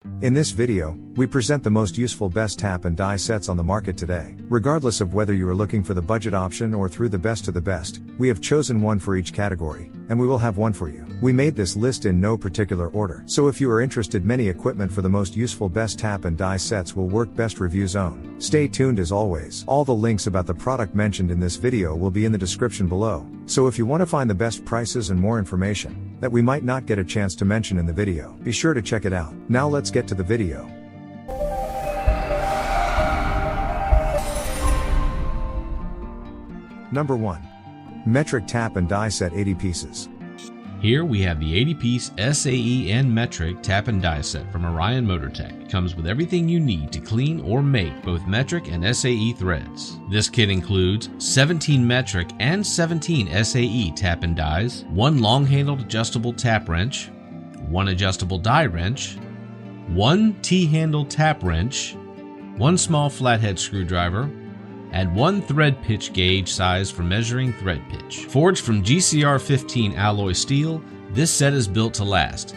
In this video, we present the most useful best tap and die sets on the market today. Regardless of whether you are looking for the budget option or through the best of the best, we have chosen one for each category, and we will have one for you. We made this list in no particular order, so if you are interested, many equipment for the most useful best tap and die sets will work best review zone. Stay tuned as always. All the links about the product mentioned in this video will be in the description below, so if you want to find the best prices and more information that we might not get a chance to mention in the video, be sure to check it out. Now let's get to the video. Number 1. Metric Tap and Die Set 80 pieces. Here we have the 80-piece SAE and metric tap and die set from Orion Motortech. It comes with everything you need to clean or make both metric and SAE threads. This kit includes 17 metric and 17 SAE tap and dies, one long-handled adjustable tap wrench, one adjustable die wrench, one T-handle tap wrench, one small flathead screwdriver, and one thread pitch gauge size for measuring thread pitch. Forged from GCR 15 alloy steel, this set is built to last,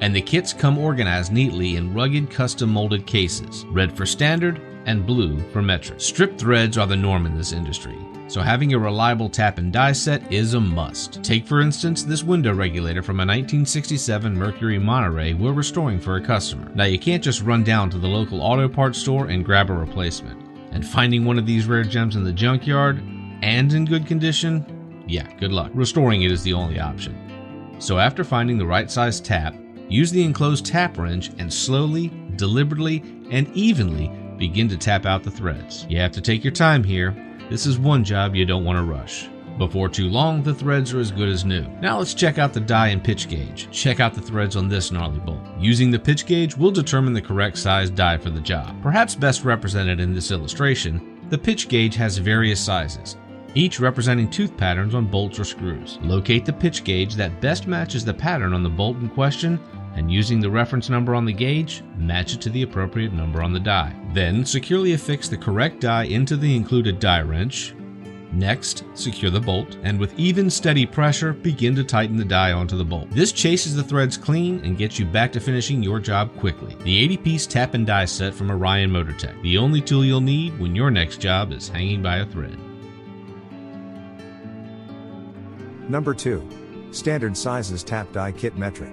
and the kits come organized neatly in rugged custom molded cases, red for standard and blue for metric. Strip threads are the norm in this industry, so having a reliable tap and die set is a must. Take for instance this window regulator from a 1967 Mercury Monterey we're restoring for a customer. Now you can't just run down to the local auto parts store and grab a replacement. And finding one of these rare gems in the junkyard and in good condition, yeah, good luck. Restoring it is the only option. So after finding the right size tap, use the enclosed tap wrench and slowly, deliberately, and evenly begin to tap out the threads. You have to take your time here. This is one job you don't want to rush. Before too long, the threads are as good as new. Now let's check out the die and pitch gauge. Check out the threads on this gnarly bolt. Using the pitch gauge, we'll determine the correct size die for the job. Perhaps best represented in this illustration, the pitch gauge has various sizes, each representing tooth patterns on bolts or screws. Locate the pitch gauge that best matches the pattern on the bolt in question, and using the reference number on the gauge, match it to the appropriate number on the die. Then securely affix the correct die into the included die wrench. Next, secure the bolt, and with even, steady pressure, begin to tighten the die onto the bolt. This chases the threads clean and gets you back to finishing your job quickly. The 80-piece tap and die set from Orion Motortech, the only tool you'll need when your next job is hanging by a thread. Number 2. Standard Sizes Tap Die Kit Metric.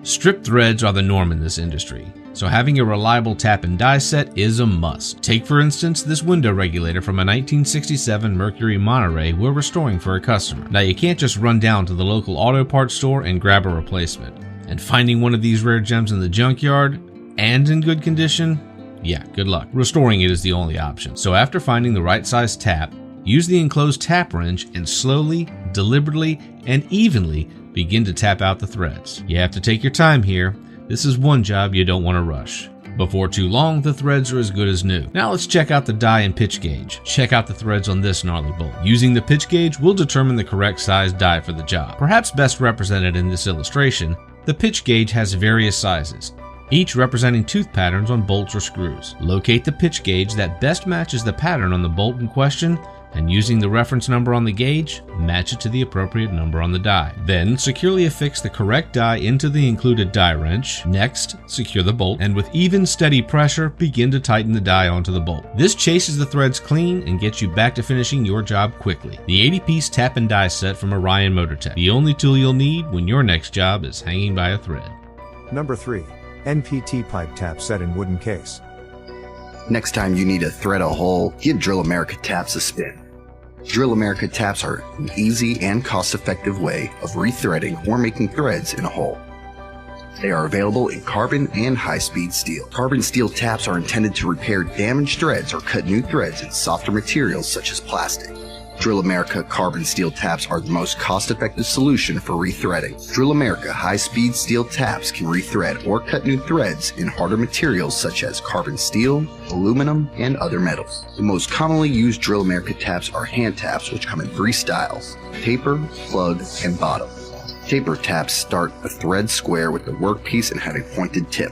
Strip threads are the norm in this industry, so having a reliable tap and die set is a must. Take for instance this window regulator from a 1967 Mercury Monterey we're restoring for a customer. Now you can't just run down to the local auto parts store and grab a replacement. And finding one of these rare gems in the junkyard and in good condition, yeah, good luck. Restoring it is the only option. So after finding the right size tap, use the enclosed tap wrench and slowly, deliberately, and evenly begin to tap out the threads. You have to take your time here. This is one job you don't want to rush. Before too long, the threads are as good as new. Now let's check out the die and pitch gauge. Check out the threads on this gnarly bolt. Using the pitch gauge, we'll determine the correct size die for the job. Perhaps best represented in this illustration, the pitch gauge has various sizes, each representing tooth patterns on bolts or screws. Locate the pitch gauge that best matches the pattern on the bolt in question, and using the reference number on the gauge, match it to the appropriate number on the die. Then securely affix the correct die into the included die wrench. Next, secure the bolt, and with even, steady pressure, begin to tighten the die onto the bolt. This chases the threads clean and gets you back to finishing your job quickly. The 80-piece tap and die set from Orion Motortech, the only tool you'll need when your next job is hanging by a thread. Number 3. NPT Pipe Tap Set in Wooden Case. Next time you need to thread a hole, give Drill America taps a spin. Drill America taps are an easy and cost-effective way of rethreading or making threads in a hole. They are available in carbon and high-speed steel. Carbon steel taps are intended to repair damaged threads or cut new threads in softer materials such as plastic. Drill America carbon steel taps are the most cost-effective solution for rethreading. Drill America high-speed steel taps can rethread or cut new threads in harder materials such as carbon steel, aluminum, and other metals. The most commonly used Drill America taps are hand taps, which come in 3 styles: taper, plug, and bottom. Taper taps start a thread square with the workpiece and have a pointed tip.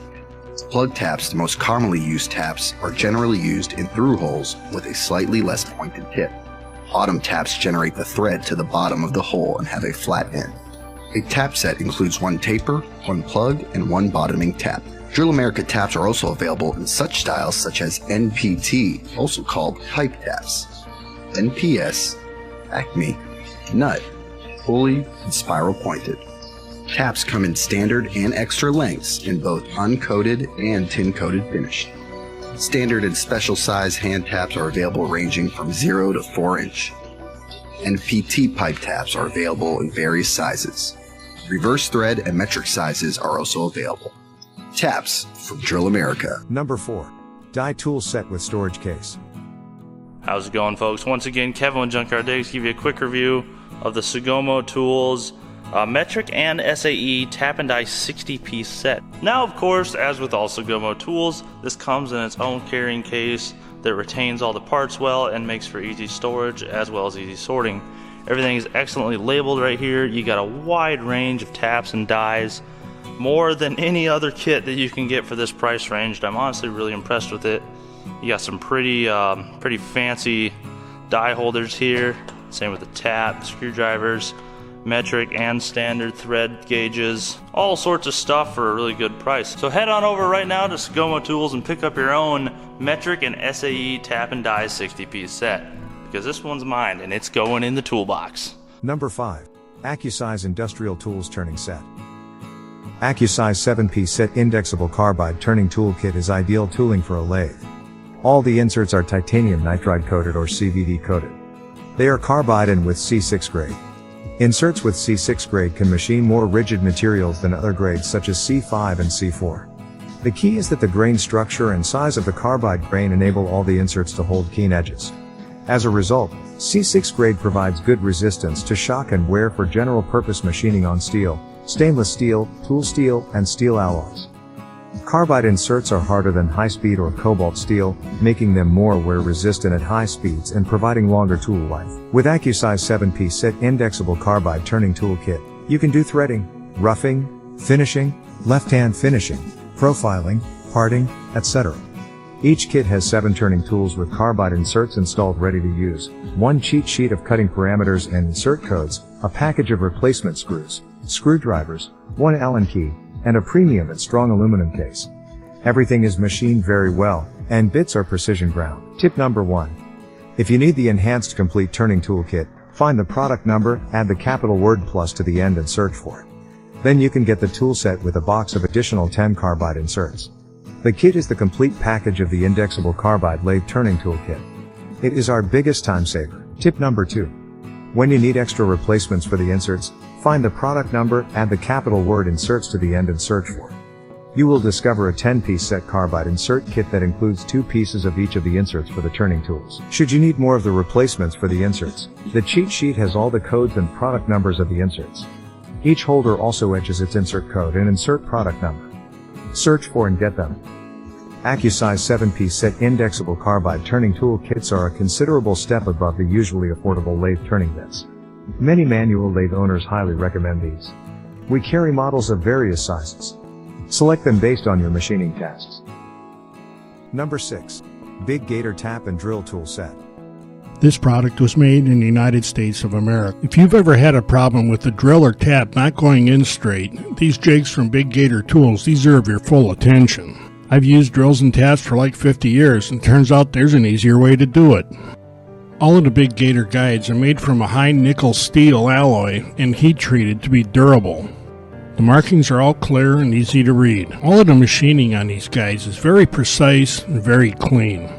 Plug taps, the most commonly used taps, are generally used in through holes with a slightly less pointed tip. Bottom taps generate the thread to the bottom of the hole and have a flat end. A tap set includes 1 taper, 1 plug, and 1 bottoming tap. Drill America taps are also available in such styles such as NPT, also called HHIP taps, NPS, Acme, Nut, Pulley, and Spiral Pointed. Taps come in standard and extra lengths in both uncoated and tin-coated finish. Standard and special size hand taps are available ranging from 0 to 4 inch. NPT pipe taps are available in various sizes. Reverse thread and metric sizes are also available. Taps from Drill America. Number 4. Die tool set with storage case. How's it going, folks? Once again, Kevin with Junkyard Digs, give you a quick review of the Sugomo Tools Metric and SAE Tap and Die 60-piece set. Now, of course, as with all Sugomo tools, this comes in its own carrying case that retains all the parts well and makes for easy storage as well as easy sorting. Everything is excellently labeled right here. You got a wide range of taps and dies, more than any other kit that you can get for this price range. I'm honestly really impressed with it. You got some pretty fancy die holders here. Same with the tap, screwdrivers, metric and standard thread gauges, all sorts of stuff for a really good price. So head on over right now to Sugomo Tools and pick up your own metric and SAE tap and die 60-piece set, because this one's mine and it's going in the toolbox. Number 5. Accusize Industrial Tools Turning Set. Accusize 7-piece set indexable carbide turning tool kit is ideal tooling for a lathe. All the inserts are titanium nitride coated or CVD coated. They are carbide and with C6 grade. Inserts with C6 grade can machine more rigid materials than other grades such as C5 and C4. The key is that the grain structure and size of the carbide grain enable all the inserts to hold keen edges. As a result, C6 grade provides good resistance to shock and wear for general purpose machining on steel, stainless steel, tool steel, and steel alloys. Carbide inserts are harder than high-speed or cobalt steel, making them more wear resistant at high speeds and providing longer tool life. With Accusize 7-piece set indexable carbide turning tool kit, you can do threading, roughing, finishing, left-hand finishing, profiling, parting, etc. Each kit has 7 turning tools with carbide inserts installed ready to use, 1 cheat sheet of cutting parameters and insert codes, a package of replacement screws, screwdrivers, 1 Allen key, and a premium and strong aluminum case. Everything is machined very well, and bits are precision ground. Tip number 1. If you need the enhanced complete turning toolkit, find the product number, add the capital word plus to the end and search for it. Then you can get the tool set with a box of additional 10 carbide inserts. The kit is the complete package of the indexable carbide lathe turning toolkit. It is our biggest time saver. Tip number 2. When you need extra replacements for the inserts, find the product number, add the capital word inserts to the end and search for it. You will discover a 10-piece set carbide insert kit that includes 2 pieces of each of the inserts for the turning tools. Should you need more of the replacements for the inserts, the cheat sheet has all the codes and product numbers of the inserts. Each holder also etches its insert code and insert product number. Search for and get them. Accusize 7-piece set indexable carbide turning tool kits are a considerable step above the usually affordable lathe turning bits. Many manual lathe owners highly recommend these. We carry models of various sizes. Select them based on your machining tasks. Number 6. Big Gator Tap and Drill Tool Set. This product was made in the United States of America. If you've ever had a problem with the drill or tap not going in straight, these jigs from Big Gator Tools deserve your full attention. I've used drills and taps for like 50 years, and turns out there's an easier way to do it. All of the Big Gator guides are made from a high nickel steel alloy and heat treated to be durable. The markings are all clear and easy to read. All of the machining on these guides is very precise and very clean,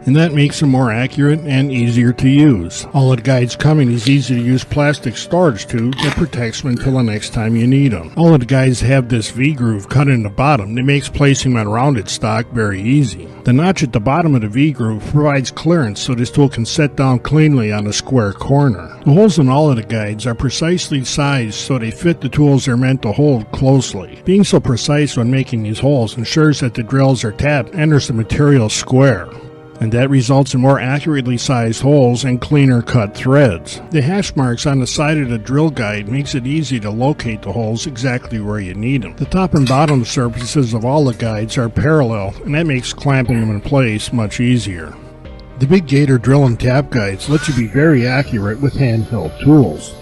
and that makes them more accurate and easier to use. All of the guides come in these easy to use plastic storage tube that protects them until the next time you need them. All of the guides have this V-groove cut in the bottom that makes placing them on rounded stock very easy. The notch at the bottom of the V-groove provides clearance so this tool can set down cleanly on a square corner. The holes in all of the guides are precisely sized so they fit the tools they're meant to hold closely. Being so precise when making these holes ensures that the drills or tap enters the material square, and that results in more accurately sized holes and cleaner cut threads. The hash marks on the side of the drill guide makes it easy to locate the holes exactly where you need them. The top and bottom surfaces of all the guides are parallel, and that makes clamping them in place much easier. The Big Gator drill and tap guides let you be very accurate with handheld tools.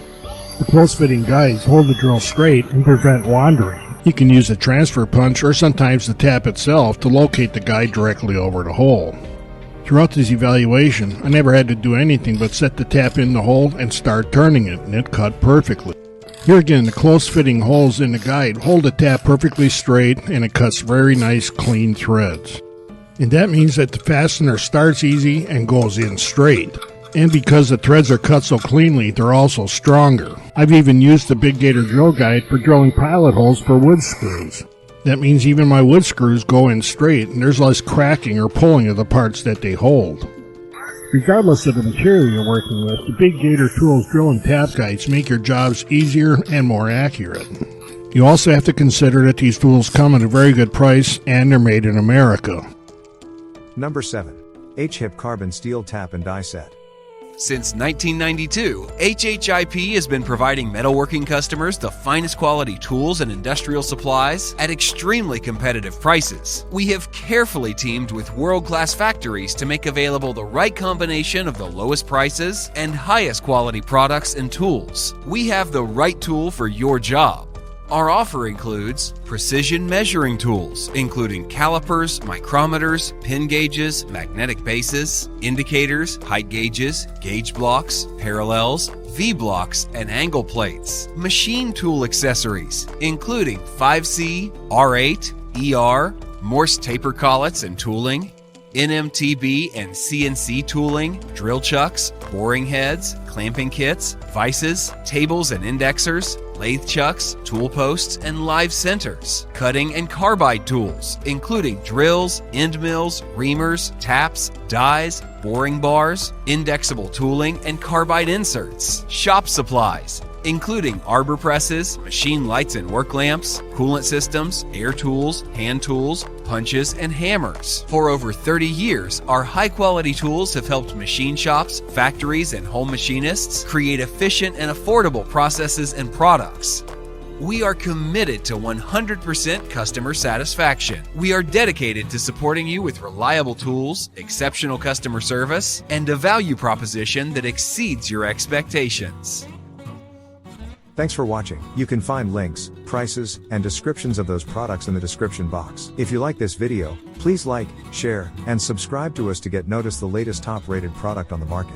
The close-fitting guides hold the drill straight and prevent wandering. You can use a transfer punch or sometimes the tap itself to locate the guide directly over the hole. Throughout this evaluation, I never had to do anything but set the tap in the hole and start turning it, and it cut perfectly. Here again, the close-fitting holes in the guide hold the tap perfectly straight, and it cuts very nice, clean threads. And that means that the fastener starts easy and goes in straight. And because the threads are cut so cleanly, they're also stronger. I've even used the Big Gator drill guide for drilling pilot holes for wood screws. That means even my wood screws go in straight, and there's less cracking or pulling of the parts that they hold. Regardless of the material you're working with, the Big Gator Tools drill and tap guides make your jobs easier and more accurate. You also have to consider that these tools come at a very good price and they're made in America. Number 7. HHIP Carbon Steel Tap and Die Set. Since 1992, HHIP has been providing metalworking customers the finest quality tools and industrial supplies at extremely competitive prices. We have carefully teamed with world-class factories to make available the right combination of the lowest prices and highest quality products and tools. We have the right tool for your job. Our offer includes precision measuring tools, including calipers, micrometers, pin gauges, magnetic bases, indicators, height gauges, gauge blocks, parallels, V-blocks, and angle plates. Machine tool accessories, including 5C, R8, ER, Morse taper collets and tooling, NMTB and CNC tooling, drill chucks, boring heads, clamping kits, vices, tables and indexers, lathe chucks, tool posts, and live centers. Cutting and carbide tools, including drills, end mills, reamers, taps, dies, boring bars, indexable tooling, and carbide inserts. Shop supplies, including arbor presses, machine lights and work lamps, coolant systems, air tools, hand tools, punches, and hammers. For over 30 years, our high-quality tools have helped machine shops, factories, and home machinists create efficient and affordable processes and products. We are committed to 100% customer satisfaction. We are dedicated to supporting you with reliable tools, exceptional customer service, and a value proposition that exceeds your expectations. Thanks for watching. You can find links, prices, and descriptions of those products in the description box. If you like this video, please like, share, and subscribe to us to get noticed the latest top-rated product on the market.